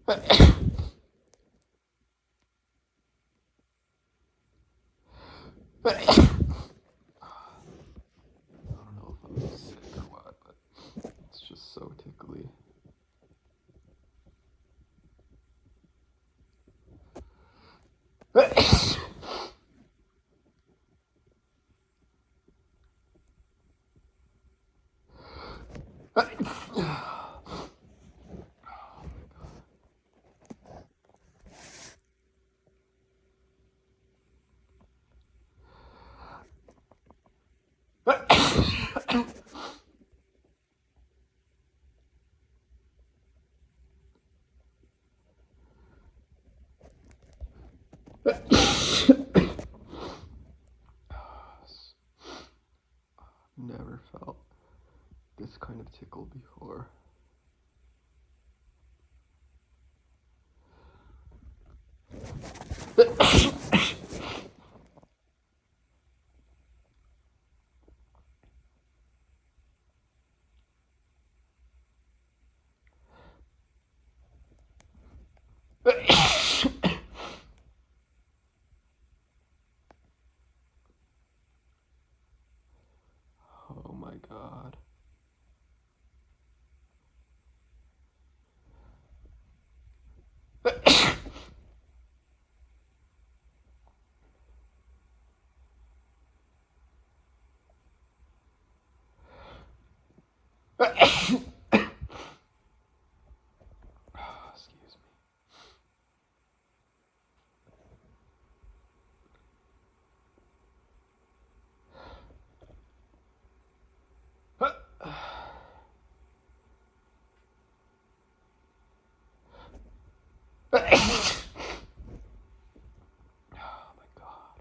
don't know if I'm sick or what, but it's just so tickly. Never felt this kind of tickle before. Oh my god. Excuse me. Oh my god.